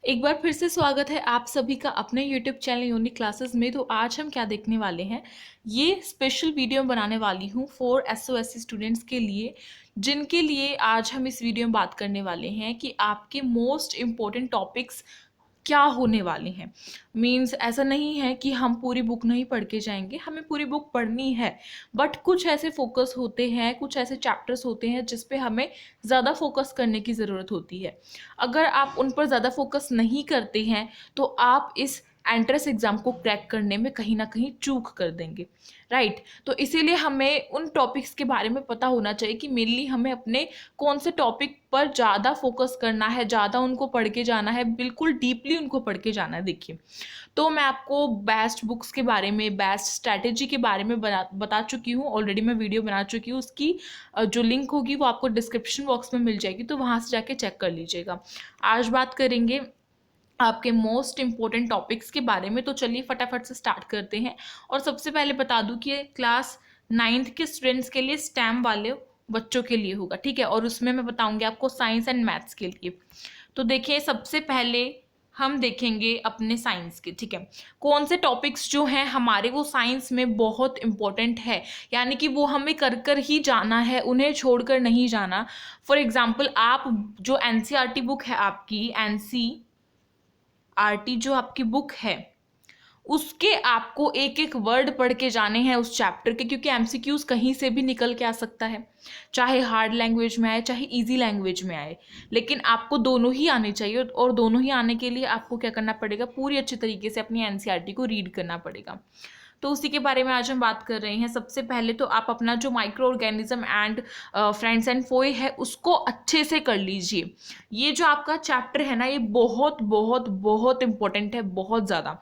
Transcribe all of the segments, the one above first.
एक बार फिर से स्वागत है आप सभी का अपने YouTube चैनल यूनिक क्लासेस में। तो आज हम क्या देखने वाले हैं, ये स्पेशल वीडियो बनाने वाली हूँ फॉर SOSC स्टूडेंट्स के लिए, जिनके लिए आज हम इस वीडियो में बात करने वाले हैं कि आपके मोस्ट इम्पोर्टेंट टॉपिक्स क्या होने वाले हैं। मीन्स ऐसा नहीं है कि हम पूरी बुक नहीं पढ़ के जाएंगे, हमें पूरी बुक पढ़नी है, बट कुछ ऐसे फोकस होते हैं, कुछ ऐसे चैप्टर्स होते हैं जिस पे हमें ज़्यादा फोकस करने की ज़रूरत होती है। अगर आप उन पर ज़्यादा फोकस नहीं करते हैं तो आप इस एंट्रेंस एग्ज़ाम को क्रैक करने में कहीं ना कहीं चूक कर देंगे, राइट। तो इसीलिए हमें उन टॉपिक्स के बारे में पता होना चाहिए कि मेनली हमें अपने कौन से टॉपिक पर ज़्यादा फोकस करना है, ज़्यादा उनको पढ़ के जाना है, बिल्कुल डीपली उनको पढ़ के जाना है। देखिए, तो मैं आपको बेस्ट बुक्स के बारे में, बेस्ट स्ट्रैटेजी के बारे में बता चुकी हूँ। ऑलरेडी मैं वीडियो बना चुकी हूँ, उसकी जो लिंक होगी वो आपको डिस्क्रिप्शन बॉक्स में मिल जाएगी, तो वहाँ से जाके चेक कर लीजिएगा। आज बात करेंगे आपके मोस्ट इम्पोर्टेंट टॉपिक्स के बारे में। तो चलिए फटाफट से स्टार्ट करते हैं। और सबसे पहले बता दूं कि क्लास 9th के स्टूडेंट्स के लिए स्टेम वाले बच्चों के लिए होगा, ठीक है। और उसमें मैं बताऊंगी आपको साइंस एंड मैथ्स के लिए। तो देखिए, सबसे पहले हम देखेंगे अपने साइंस के, ठीक है। कौन से टॉपिक्स जो हैं हमारे वो साइंस में बहुत इंपॉर्टेंट है, यानी कि वो हमें कर कर ही जाना है, उन्हें छोड़कर नहीं जाना। फॉर एग्जाम्पल, आप जो NCERT बुक है, आपकी NCERT जो आपकी बुक है, उसके आपको एक एक वर्ड पढ़ के जाने हैं उस चैप्टर के, क्योंकि MCQs कहीं से भी निकल के आ सकता है, चाहे हार्ड लैंग्वेज में आए चाहे इजी लैंग्वेज में आए, लेकिन आपको दोनों ही आने चाहिए। और दोनों ही आने के लिए आपको क्या करना पड़ेगा, पूरी अच्छी तरीके से अपनी NCERT को रीड करना पड़ेगा। तो उसी के बारे में आज हम बात कर रहे हैं। सबसे पहले तो आप अपना जो microorganism and friends and foe है उसको अच्छे से कर लीजिए। ये जो आपका चैप्टर है ना, ये बहुत बहुत बहुत इंपॉर्टेंट है, बहुत ज़्यादा।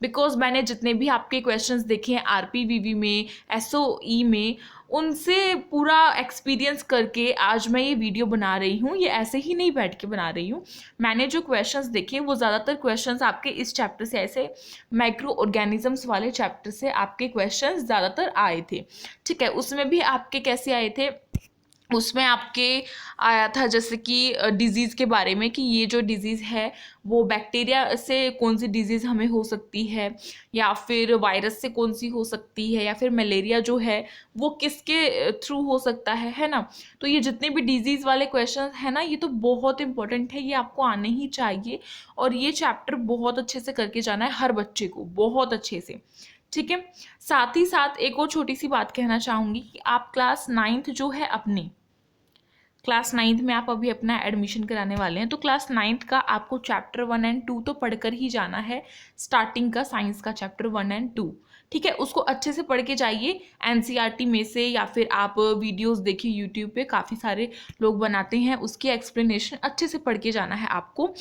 बिकॉज मैंने जितने भी आपके क्वेश्चंस देखे हैं RPVV में, SOE में, उनसे पूरा एक्सपीरियंस करके आज मैं ये वीडियो बना रही हूँ। ये ऐसे ही नहीं बैठ के बना रही हूँ। मैंने जो क्वेश्चंस देखे वो ज़्यादातर क्वेश्चंस आपके इस चैप्टर से, ऐसे माइक्रो ऑर्गेनिजम्स वाले चैप्टर से आपके क्वेश्चंस ज़्यादातर आए थे, ठीक है। उसमें भी आपके कैसे आए थे, उसमें आपके आया था जैसे कि डिजीज़ के बारे में, कि ये जो डिजीज़ है वो बैक्टीरिया से कौन सी डिजीज़ हमें हो सकती है, या फिर वायरस से कौन सी हो सकती है, या फिर मलेरिया जो है वो किसके थ्रू हो सकता है ना। तो ये जितने भी डिजीज़ वाले क्वेश्चन है ना, ये तो बहुत इंपॉर्टेंट है, ये आपको आने ही चाहिए। और ये चैप्टर बहुत अच्छे से करके जाना है हर बच्चे को, बहुत अच्छे से, ठीक है। साथ ही साथ एक और छोटी सी बात कहना चाहूँगी कि आप क्लास 9th जो है अपनी, क्लास 9th में आप अभी अपना एडमिशन कराने वाले हैं, तो क्लास 9th का आपको चैप्टर 1 एंड 2 तो पढ़कर ही जाना है। स्टार्टिंग का साइंस का चैप्टर 1 एंड 2, ठीक है, उसको अच्छे से पढ़ के जाइए NCERT में से, या फिर आप वीडियोस देखिए यूट्यूब पे, काफ़ी सारे लोग बनाते हैं, उसकी एक्सप्लेनेशन अच्छे से पढ़ के जाना है आपको।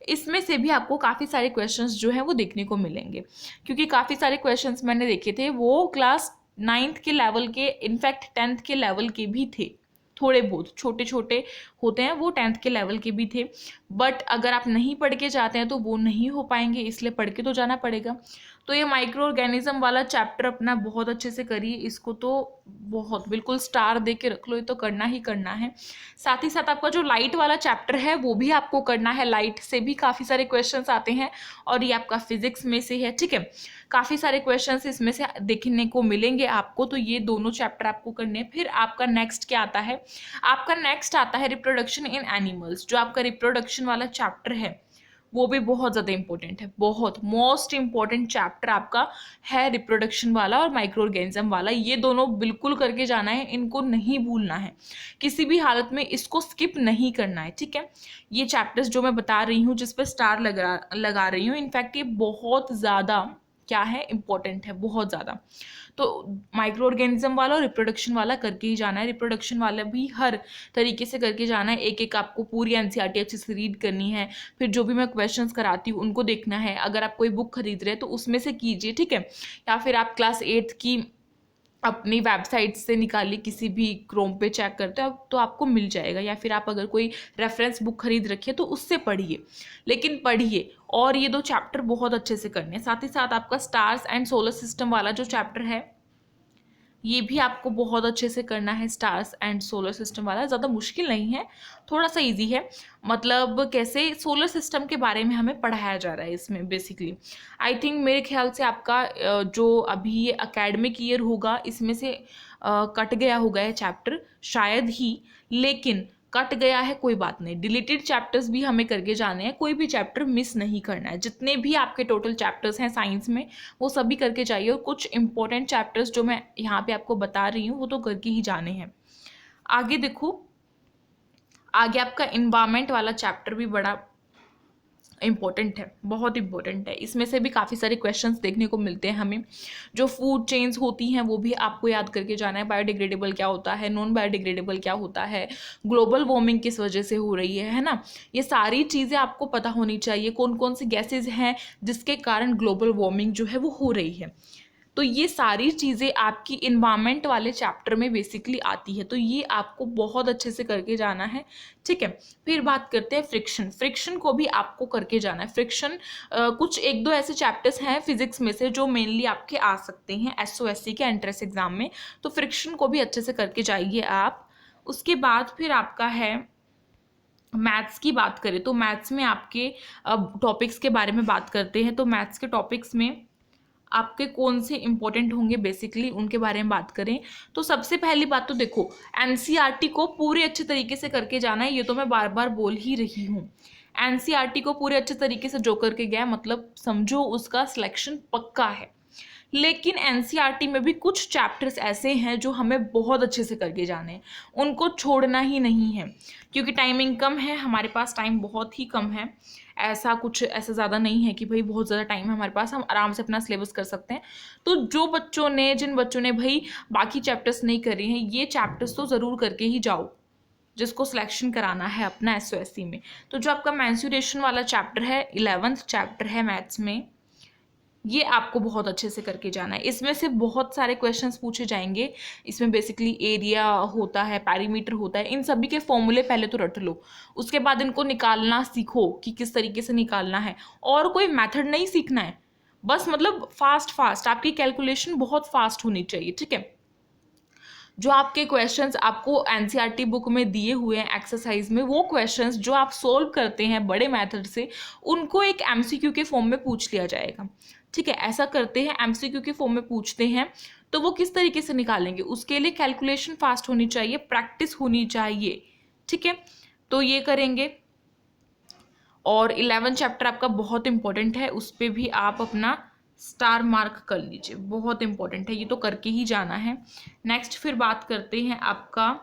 इसमें से भी आपको काफ़ी सारे क्वेश्चंस जो हैं वो देखने को मिलेंगे, क्योंकि काफ़ी सारे क्वेश्चंस मैंने देखे थे वो क्लास 9th के लेवल के, इनफैक्ट 10th के लेवल के भी थे। थोड़े बहुत छोटे छोटे होते हैं, वो 10th के लेवल के भी थे। बट अगर आप नहीं पढ़ के जाते हैं तो वो नहीं हो पाएंगे, इसलिए पढ़ के तो जाना पड़ेगा। तो ये माइक्रो ऑर्गेनिज्म वाला चैप्टर अपना बहुत अच्छे से करिए, इसको तो बहुत बिल्कुल स्टार दे के रख लो, ये तो करना ही करना है। साथ ही साथ आपका जो लाइट वाला चैप्टर है वो भी आपको करना है। लाइट से भी काफ़ी सारे क्वेश्चंस आते हैं, और ये आपका फिजिक्स में से है, ठीक है। काफ़ी सारे क्वेश्चंस इसमें से देखने को मिलेंगे आपको, तो ये दोनों चैप्टर आपको करने हैं। फिर आपका नेक्स्ट क्या आता है, आपका नेक्स्ट आता है रिप्रोडक्शन इन एनिमल्स। जो आपका रिप्रोडक्शन वाला चैप्टर है वो भी बहुत ज़्यादा इंपॉर्टेंट है, बहुत मोस्ट इंपॉर्टेंट चैप्टर आपका है रिप्रोडक्शन वाला और माइक्रो ऑर्गेनिज्म वाला। ये दोनों बिल्कुल करके जाना है, इनको नहीं भूलना है, किसी भी हालत में इसको स्किप नहीं करना है, ठीक है। ये चैप्टर्स जो मैं बता रही हूँ, जिस पर स्टार लगा रही हूँ, इनफैक्ट ये बहुत ज़्यादा क्या है, इंपॉर्टेंट है, बहुत ज़्यादा। तो माइक्रो ऑर्गेनिज्म वाला और रिप्रोडक्शन वाला करके ही जाना है। रिप्रोडक्शन वाला भी हर तरीके से करके जाना है, एक एक आपको पूरी NCERT अच्छे से रीड करनी है। फिर जो भी मैं क्वेश्चंस कराती हूँ उनको देखना है। अगर आप कोई बुक खरीद रहे हैं तो उसमें से कीजिए, ठीक है। या फिर आप क्लास 8th की अपनी वेबसाइट से निकालिए, किसी भी क्रोम पे चेक करते हो तो आपको मिल जाएगा, या फिर आप अगर कोई रेफरेंस बुक खरीद रखिए तो उससे पढ़िए, लेकिन पढ़िए। और ये दो चैप्टर बहुत अच्छे से करने हैं। साथ ही साथ आपका स्टार्स एंड सोलर सिस्टम वाला जो चैप्टर है ये भी आपको बहुत अच्छे से करना है। स्टार्स एंड सोलर सिस्टम वाला ज़्यादा मुश्किल नहीं है, थोड़ा सा इजी है। मतलब कैसे सोलर सिस्टम के बारे में हमें पढ़ाया जा रहा है इसमें बेसिकली। आई थिंक मेरे ख्याल से आपका जो अभी ये एकेडमिक ईयर होगा इसमें से कट गया होगा ये चैप्टर शायद ही, लेकिन कट गया है कोई बात नहीं। डिलीटेड चैप्टर्स भी हमें करके जाने हैं, कोई भी चैप्टर मिस नहीं करना है। जितने भी आपके टोटल चैप्टर्स हैं साइंस में वो सभी करके जाइए, और कुछ इंपॉर्टेंट चैप्टर्स जो मैं यहाँ पे आपको बता रही हूँ वो तो करके ही जाने हैं। आगे देखो, आगे आपका इन्वायरमेंट वाला चैप्टर भी बड़ा इम्पोर्टेंट है, बहुत इम्पोर्टेंट है। इसमें से भी काफ़ी सारे क्वेश्चंस देखने को मिलते हैं हमें। जो फूड चेन्स होती हैं वो भी आपको याद करके जाना है। बायोडिग्रेडेबल क्या होता है, नॉन बायोडिग्रेडेबल क्या होता है, ग्लोबल वार्मिंग किस वजह से हो रही है ना, ये सारी चीज़ें आपको पता होनी चाहिए। कौन कौन सी गैसेज हैं जिसके कारण ग्लोबल वार्मिंग जो है वो हो रही है। तो ये सारी चीज़ें आपकी इन्वायरमेंट वाले चैप्टर में बेसिकली आती है, तो ये आपको बहुत अच्छे से करके जाना है, ठीक है। फिर बात करते हैं फ्रिक्शन। फ्रिक्शन को भी आपको करके जाना है। फ्रिक्शन कुछ एक दो ऐसे चैप्टर्स हैं फिजिक्स में से जो मेनली आपके आ सकते हैं SOSC के एंट्रेंस एग्जाम में, तो फ्रिक्शन को भी अच्छे से करके जाइए आप। उसके बाद फिर आपका है मैथ्स की बात करें तो मैथ्स में आपके टॉपिक्स के बारे में बात करते हैं। तो मैथ्स के टॉपिक्स में आपके कौन से इंपॉर्टेंट होंगे बेसिकली उनके बारे में बात करें तो सबसे पहली बात तो देखो, NCERT को पूरे अच्छे तरीके से करके जाना है। ये तो मैं बार बार बोल ही रही हूँ, NCERT को पूरे अच्छे तरीके से जो करके गया मतलब समझो उसका सिलेक्शन पक्का है। लेकिन NCERT में भी कुछ चैप्टर्स ऐसे हैं जो हमें बहुत अच्छे से करके जाने हैं, उनको छोड़ना ही नहीं है। क्योंकि टाइमिंग कम है, हमारे पास टाइम बहुत ही कम है। ऐसा ज़्यादा नहीं है कि भाई बहुत ज़्यादा टाइम है हमारे पास, हम आराम से अपना सिलेबस कर सकते हैं। तो जिन बच्चों ने भाई बाकी चैप्टर्स नहीं करे हैं, ये चैप्टर्स तो ज़रूर करके ही जाओ जिसको सिलेक्शन कराना है अपना SOSC में। तो जो आपका मेंसुरेशन वाला चैप्टर है, 11th चैप्टर है मैथ्स में, ये आपको बहुत अच्छे से करके जाना है। इसमें से बहुत सारे क्वेश्चंस पूछे जाएंगे। इसमें बेसिकली एरिया होता है, पैरीमीटर होता है, इन सभी के फॉर्मूले पहले तो रट लो, उसके बाद इनको निकालना सीखो कि किस तरीके से निकालना है। और कोई मेथड नहीं सीखना है, बस मतलब फास्ट आपकी कैलकुलेशन बहुत फास्ट होनी चाहिए, ठीक है। जो आपके क्वेश्चंस आपको NCERT बुक में दिए हुए हैं एक्सरसाइज में, वो क्वेश्चंस जो आप सोल्व करते हैं बड़े मेथड से, उनको एक MCQ के फॉर्म में पूछ लिया जाएगा, ठीक है। ऐसा करते हैं, MCQ के फॉर्म में पूछते हैं तो वो किस तरीके से निकालेंगे, उसके लिए कैलकुलेशन फास्ट होनी चाहिए, प्रैक्टिस होनी चाहिए, ठीक है। तो ये करेंगे। और 11 चैप्टर आपका बहुत इंपॉर्टेंट है, उस पर भी आप अपना स्टार मार्क कर लीजिए, बहुत इंपॉर्टेंट है, ये तो करके ही जाना है। नेक्स्ट फिर बात करते हैं आपका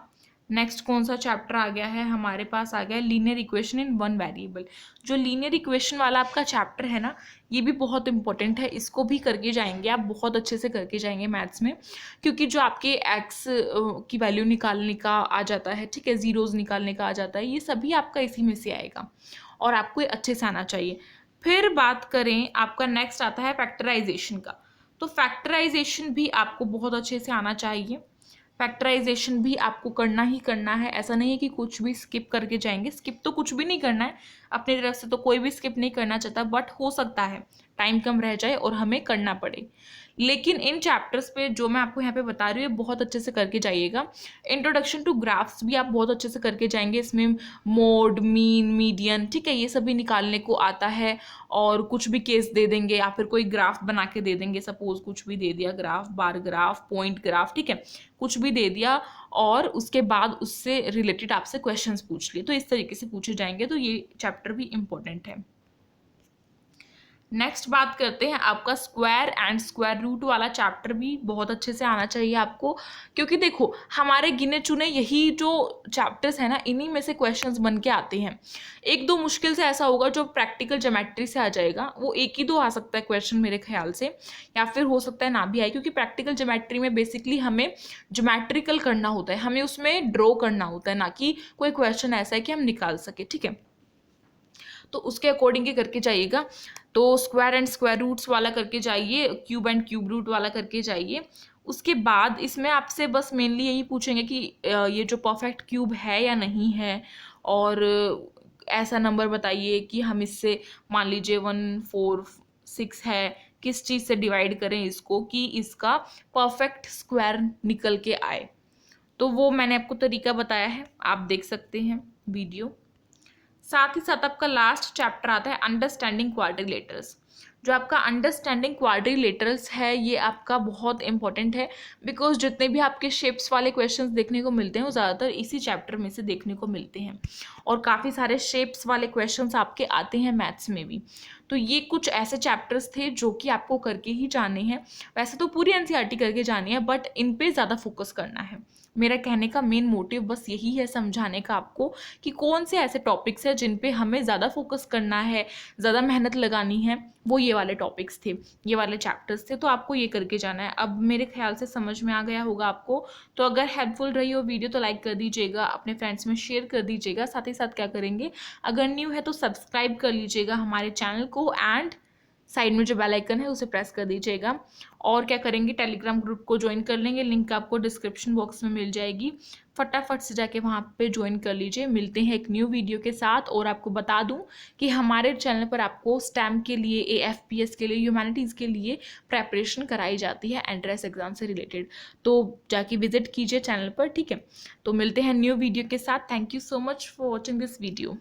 नेक्स्ट कौन सा चैप्टर आ गया है, हमारे पास आ गया है linear equation in one variable. जो लीनियर इक्वेशन वाला आपका चैप्टर है ना, ये भी बहुत इंपॉर्टेंट है, इसको भी करके जाएंगे आप, बहुत अच्छे से करके जाएंगे मैथ्स में। क्योंकि जो आपके एक्स की वैल्यू निकालने का आ जाता है, ठीक है, जीरोज निकालने का आ जाता है, ये सभी आपका इसी में से आएगा और आपको ये अच्छे से आना चाहिए। फिर बात करें, आपका नेक्स्ट आता है फैक्टराइजेशन का। तो फैक्टराइजेशन भी आपको बहुत अच्छे से आना चाहिए। फैक्टराइजेशन भी आपको करना ही करना है, ऐसा नहीं है कि कुछ भी स्किप करके जाएंगे। स्किप तो कुछ भी नहीं करना है, अपनी तरफ से तो कोई भी स्किप नहीं करना चाहता, बट हो सकता है टाइम कम रह जाए और हमें करना पड़े। लेकिन इन चैप्टर्स पे जो मैं आपको यहाँ पे बता रही हूँ बहुत अच्छे से करके जाइएगा। इंट्रोडक्शन टू ग्राफ्स भी आप बहुत अच्छे से करके जाएंगे, इसमें मोड, मीन, मीडियन, ठीक है, ये सभी निकालने को आता है। और कुछ भी केस दे देंगे या फिर कोई ग्राफ बना के दे देंगे, सपोज कुछ भी दे दिया, graph, bar graph, point graph, ठीक है, कुछ भी दे दिया और उसके बाद उससे रिलेटेड आपसे क्वेश्चंस पूछ लिए, तो इस तरीके से पूछे जाएंगे। तो ये चैप्टर भी इंपॉर्टेंट है। नेक्स्ट बात करते हैं, आपका स्क्वायर एंड स्क्वायर रूट वाला चैप्टर भी बहुत अच्छे से आना चाहिए आपको। क्योंकि देखो, हमारे गिने चुने यही जो चैप्टर्स हैं ना, इन्हीं में से क्वेश्चंस बन के आते हैं। एक दो मुश्किल से ऐसा होगा जो प्रैक्टिकल ज्योमेट्री से आ जाएगा, वो एक ही दो आ सकता है क्वेश्चन मेरे ख्याल से, या फिर हो सकता है ना भी आए। क्योंकि प्रैक्टिकल ज्योमेट्री में बेसिकली हमें ज्योमेट्रिकल करना होता है, हमें उसमें ड्रॉ करना होता है, ना कि कोई क्वेश्चन ऐसा है कि हम निकाल सके, ठीक है। तो उसके अकॉर्डिंग ही करके जाइएगा। तो स्क्वायर एंड स्क्वायर रूट्स वाला करके जाइए, क्यूब एंड क्यूब रूट वाला करके जाइए। उसके बाद इसमें आपसे बस मेनली यही पूछेंगे कि ये जो परफेक्ट क्यूब है या नहीं है, और ऐसा नंबर बताइए कि हम इससे, मान लीजिए 1 4 6 है, किस चीज़ से डिवाइड करें इसको कि इसका परफेक्ट स्क्वायर निकल के आए। तो वो मैंने आपको तरीका बताया है, आप देख सकते हैं वीडियो। साथ ही साथ आपका लास्ट चैप्टर आता है अंडरस्टैंडिंग क्वाड्रिलेटरल्स। जो आपका अंडरस्टैंडिंग क्वाड्रिलेटरल्स है ये आपका बहुत इंपॉर्टेंट है, बिकॉज जितने भी आपके शेप्स वाले क्वेश्चंस देखने को मिलते हैं वो ज़्यादातर इसी चैप्टर में से देखने को मिलते हैं, और काफ़ी सारे शेप्स वाले क्वेश्चंस आपके आते हैं मैथ्स में भी। तो ये कुछ ऐसे चैप्टर्स थे जो कि आपको करके ही जाने हैं। वैसे तो पूरी एनसीईआरटी करके जानी है, बट इन पे ज़्यादा फोकस करना है। मेरा कहने का मेन मोटिव बस यही है, समझाने का आपको कि कौन से ऐसे टॉपिक्स हैं जिन पे हमें ज़्यादा फोकस करना है, ज़्यादा मेहनत लगानी है। वो ये वाले टॉपिक्स थे, ये वाले चैप्टर्स थे, तो आपको ये करके जाना है। अब मेरे ख्याल से समझ में आ गया होगा आपको। तो अगर हेल्पफुल रही हो वीडियो तो लाइक कर दीजिएगा, अपने फ्रेंड्स में शेयर कर दीजिएगा। साथ ही साथ क्या करेंगे, अगर न्यू है तो सब्सक्राइब कर लीजिएगा हमारे चैनल को, एंड साइड में जो बेल आइकन है उसे प्रेस कर दीजिएगा। और क्या करेंगे, टेलीग्राम ग्रुप को ज्वाइन कर लेंगे, लिंक आपको डिस्क्रिप्शन बॉक्स में मिल जाएगी। फटाफट से जाके वहाँ पे ज्वाइन कर लीजिए। मिलते हैं एक न्यू वीडियो के साथ। और आपको बता दूं कि हमारे चैनल पर आपको स्टैम्प के लिए, AFPS के लिए, ह्यूमैनिटीज़ के लिए प्रेपरेशन कराई जाती है एंट्रेंस एग्जाम से रिलेटेड। तो जाके विजिट कीजिए चैनल पर, ठीक है। तो मिलते हैं न्यू वीडियो के साथ। Thank you so much for watching this video.